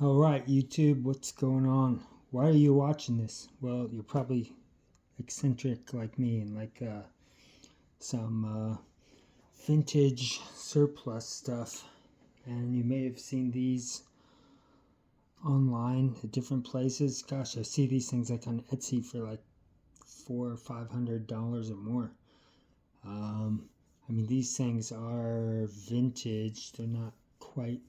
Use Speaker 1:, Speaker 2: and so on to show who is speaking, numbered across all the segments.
Speaker 1: All right, YouTube, what's going on? Why are you watching this? Well, you're probably eccentric like me and like some vintage surplus stuff. And you may have seen these online at different places. Gosh, I see these things like on Etsy for like $400 or $500 or more. I mean, these things are vintage. They're not quite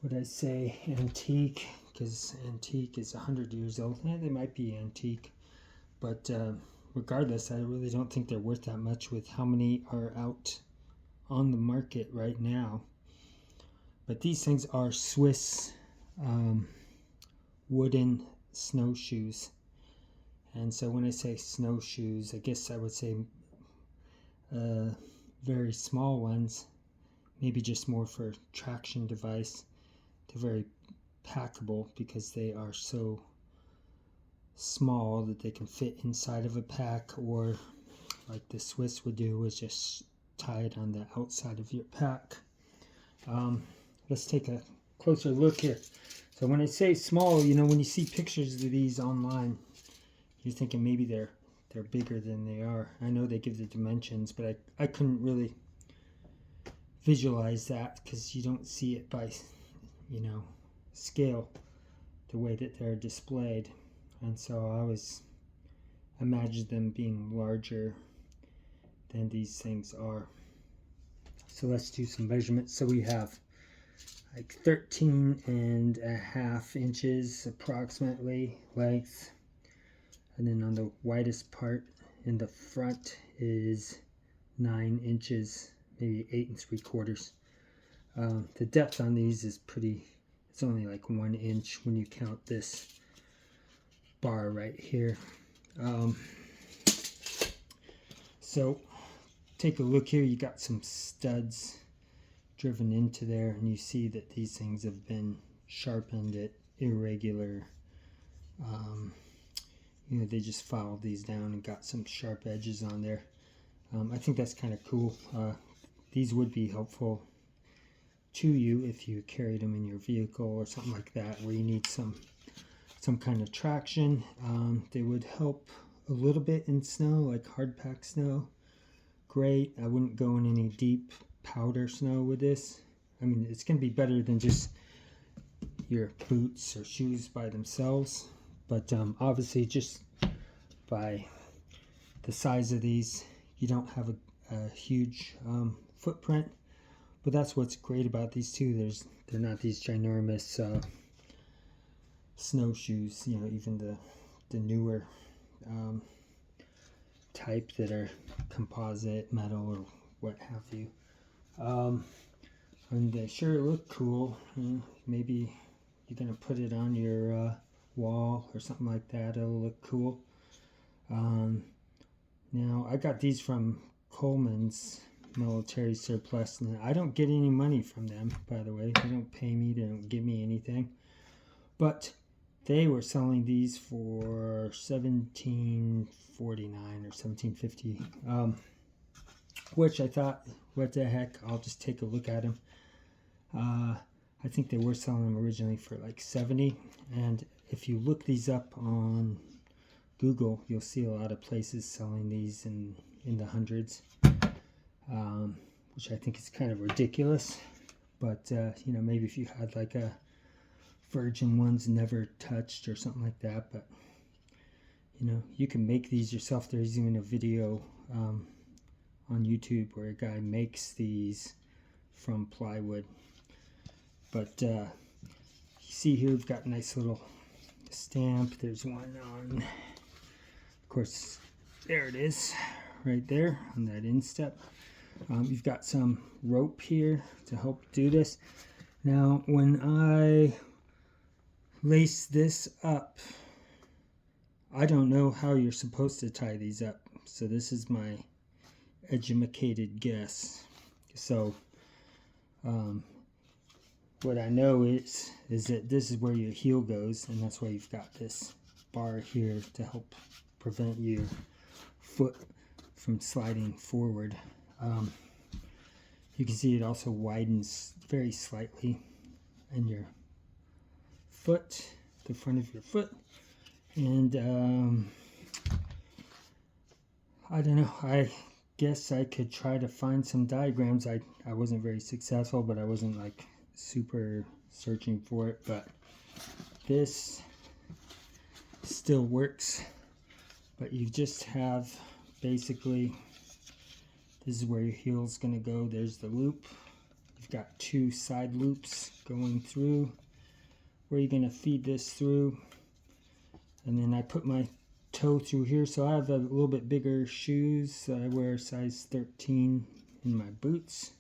Speaker 1: would I say antique, because antique is 100 years old. They might be antique, but regardless, I really don't think they're worth that much with how many are out on the market right now. But these things are Swiss wooden snowshoes. And so when I say snowshoes, I guess I would say very small ones, maybe just more for traction device. They're very packable because they are so small that they can fit inside of a pack, or like the Swiss would do is just tie it on the outside of your pack. Let's take a closer look here. So when I say small, you know, when you see pictures of these online, you're thinking maybe they're bigger than they are. I know they give the dimensions, but I couldn't really visualize that because you don't see it by, you know, scale the way that they're displayed. And so I always imagined them being larger than these things are. So let's do some measurements. So we have like 13.5 inches approximately length, and then on the widest part in the front is 9 inches, maybe 8 3/4. The depth on these is pretty, it's only like 1 inch when you count this bar right here. So take a look here. You got some studs driven into there, and you see that these things have been sharpened at irregular, you know, they just filed these down and got some sharp edges on there. I think that's kind of cool. These would be helpful to you if you carried them in your vehicle or something like that, where you need some kind of traction. They would help a little bit in snow, like hard packed snow. Great. I wouldn't go in any deep powder snow with this. I mean, it's going to be better than just your boots or shoes by themselves, but obviously just by the size of these, you don't have a huge footprint. But that's what's great about these two. They're not these ginormous snowshoes, you know, even the newer type that are composite metal or what have you. And they sure look cool. Maybe you're gonna put it on your wall or something like that. It'll look cool. Now I got these from Coleman's military surplus, and I don't get any money from them, by the way. They don't pay me, they don't give me anything, but they were selling these for $17.49 or $17.50, which I thought, what the heck, I'll just take a look at them. I think they were selling them originally for like $70, and if you look these up on Google, you'll see a lot of places selling these in the hundreds. Which I think is kind of ridiculous, but you know, maybe if you had like a virgin ones never touched or something like that, but you know, you can make these yourself. There's even a video on YouTube where a guy makes these from plywood. But you see here we've got a nice little stamp. There's one on, of course, there it is right there on that instep. You've got some rope here to help do this. Now, when I lace this up, I don't know how you're supposed to tie these up. So this is my educated guess. So what I know is that this is where your heel goes, and that's why you've got this bar here to help prevent your foot from sliding forward. You can see it also widens very slightly in your foot, the front of your foot. And I don't know, I guess I could try to find some diagrams. I wasn't very successful, but I wasn't like super searching for it. But this still works. But you just have basically, this is where your heel is going to go. There's the loop. You've got 2 side loops going through where you're going to feed this through. And then I put my toe through here. So I have a little bit bigger shoes. I wear size 13 in my boots.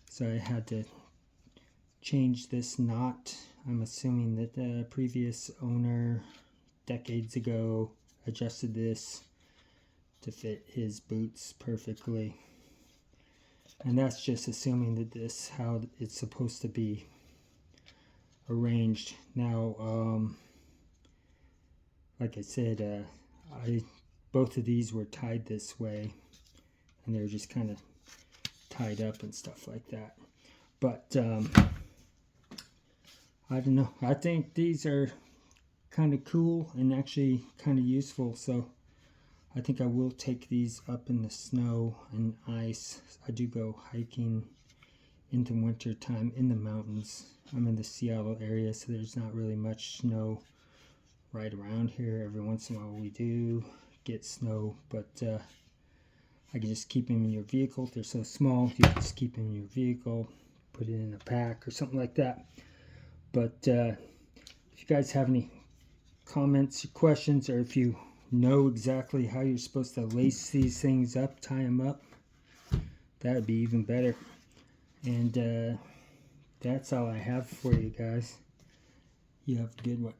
Speaker 1: So I had to change this knot. I'm assuming that the previous owner decades ago adjusted this to fit his boots perfectly. And that's just assuming that this how it's supposed to be arranged. Now, like I said, both of these were tied this way, and they were just kind of tied up and stuff like that. But I don't know. I think these are kind of cool and actually kind of useful. So I think I will take these up in the snow and ice. I do go hiking in the winter time in the mountains. I'm in the Seattle area, so there's not really much snow right around here. Every once in a while we do get snow, but I can just keep them in your vehicle. They're so small, you can just keep them in your vehicle, put it in a pack or something like that. But if you guys have any comments or questions, or if you know exactly how you're supposed to lace these things up, tie them up, that would be even better. And that's all I have for you guys. You have a good one.